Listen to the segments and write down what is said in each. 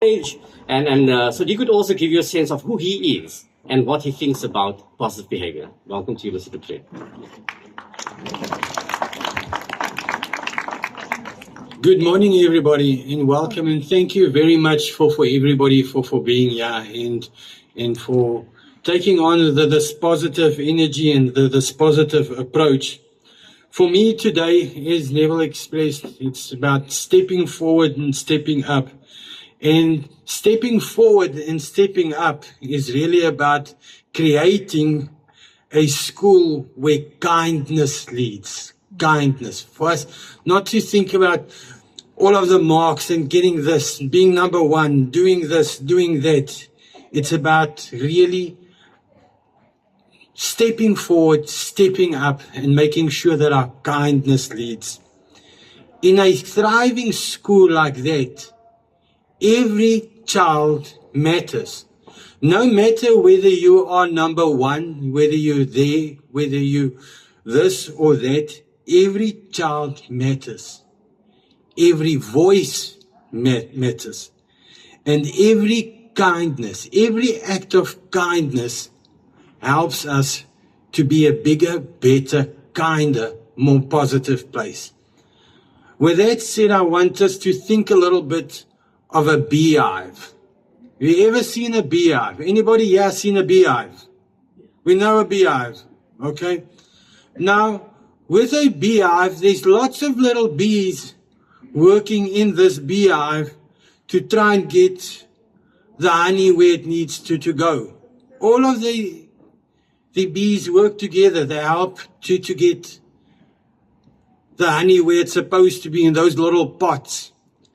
age, and so he could also give you a sense of who he is and what he thinks about positive behavior. Welcome to you, Mr. Dupré. Good morning, everybody, and welcome, and thank you very much for everybody for being here and for taking on this positive energy and this positive approach. For me today, as Neville expressed, it's about stepping forward and stepping up. And stepping forward and stepping up is really about creating a school where kindness leads. Kindness. For us not to think about all of the marks and getting this, being number one, doing this, doing that. It's about really stepping forward, stepping up, and making sure that our kindness leads. In a thriving school like that, every child matters. No matter whether you are number one, whether you're there, whether you this or that, every child matters. Every voice matters. And every kindness, every act of kindness helps us to be a bigger, better, kinder, more positive place. With that said, I want us to think a little bit of a beehive. Have you ever seen a beehive? Anybody here seen a beehive? We know a beehive, okay? Now, with a beehive, there's lots of little bees working in this beehive to try and get the honey where it needs to go. All of the bees work together. They help to get the honey where it's supposed to be in those little pots.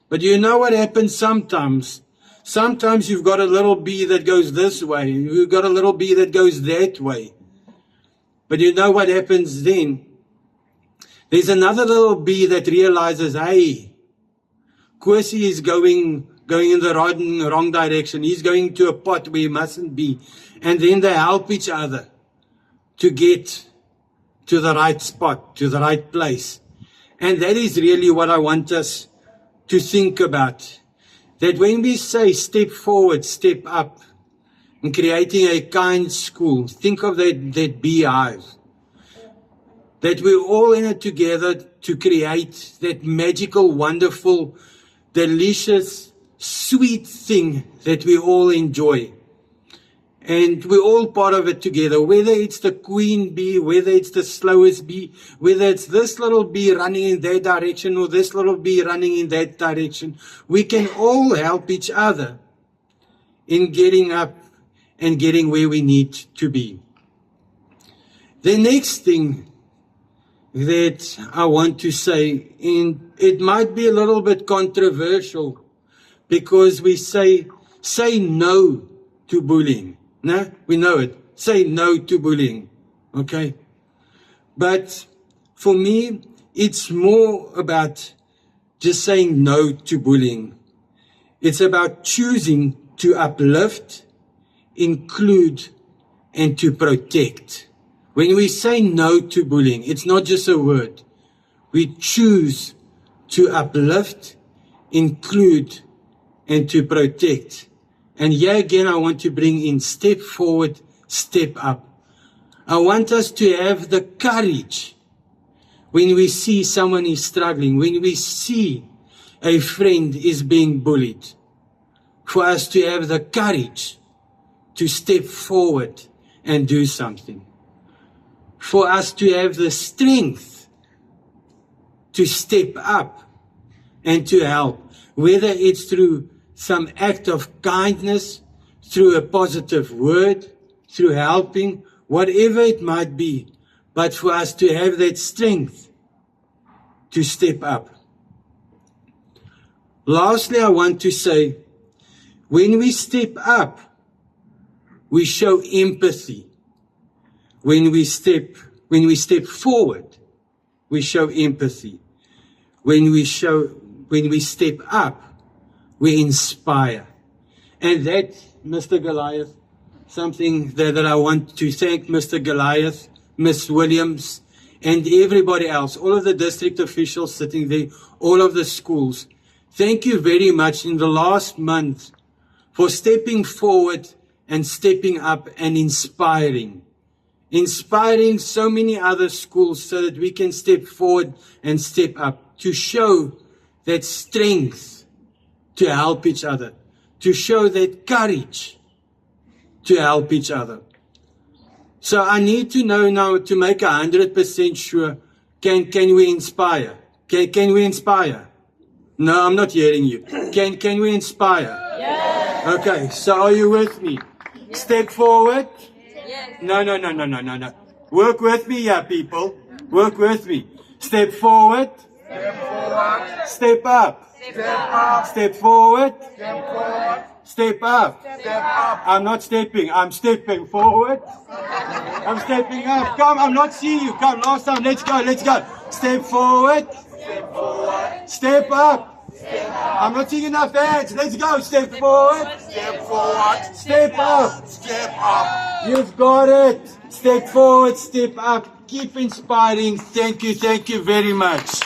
But you know what happens sometimes? Sometimes you've got a little bee that goes this way. You've got a little bee that goes that way. But you know what happens then? There's another little bee that realizes, hey, Kosi is going in the wrong direction. He's going to a pot where he mustn't be. And then they help each other to get to the right spot, to the right place. And that is really what I want us to think about. That when we say step forward, step up, in creating a kind school, think of that beehive. That we're all in it together to create that magical, wonderful, delicious, sweet thing that we all enjoy. And we're all part of it together, whether it's the queen bee, whether it's the slowest bee, whether it's this little bee running in that direction or this little bee running in that direction. We can all help each other in getting up and getting where we need to be. The next thing that I want to say, and it might be a little bit controversial, because we say no to bullying. No, we know it. Say no to bullying. Okay? But for me, it's more about just saying no to bullying. It's about choosing to uplift, include, and to protect. When we say no to bullying, it's not just a word. We choose to uplift, include, and to protect. And here again, I want to bring in step forward, step up. I want us to have the courage when we see someone is struggling, when we see a friend is being bullied, for us to have the courage to step forward and do something. For us to have the strength to step up and to help, whether it's through some act of kindness, through a positive word, through helping, whatever it might be, but for us to have that strength to step up. Lastly, I want to say, when we step up, we show empathy. When we step forward, we show empathy. When we step up, we inspire. And that, Mr. Goliath, something that I want to thank Mr. Goliath, Ms. Williams, and everybody else, all of the district officials sitting there, all of the schools. Thank you very much. In the last month, for stepping forward and stepping up and inspiring. Inspiring so many other schools so that we can step forward and step up to show that strength to help each other, to show that courage to help each other. So I need to know now to make 100% sure, can we inspire? Can we inspire? No, I'm not hearing you. Can we inspire? Yes. Okay, so are you with me? Step forward. Yes. No. Work with me here, people. Work with me. Step forward. Step up. Step forward. Step up. I'm not stepping. I'm stepping forward. I'm stepping up. Come, I'm not seeing you. Come, last time. Let's go. Step forward. Step up. I'm not seeing enough hands. Let's go. Step forward. Step up. You've got it. Step forward. Step up. Keep inspiring. Thank you very much.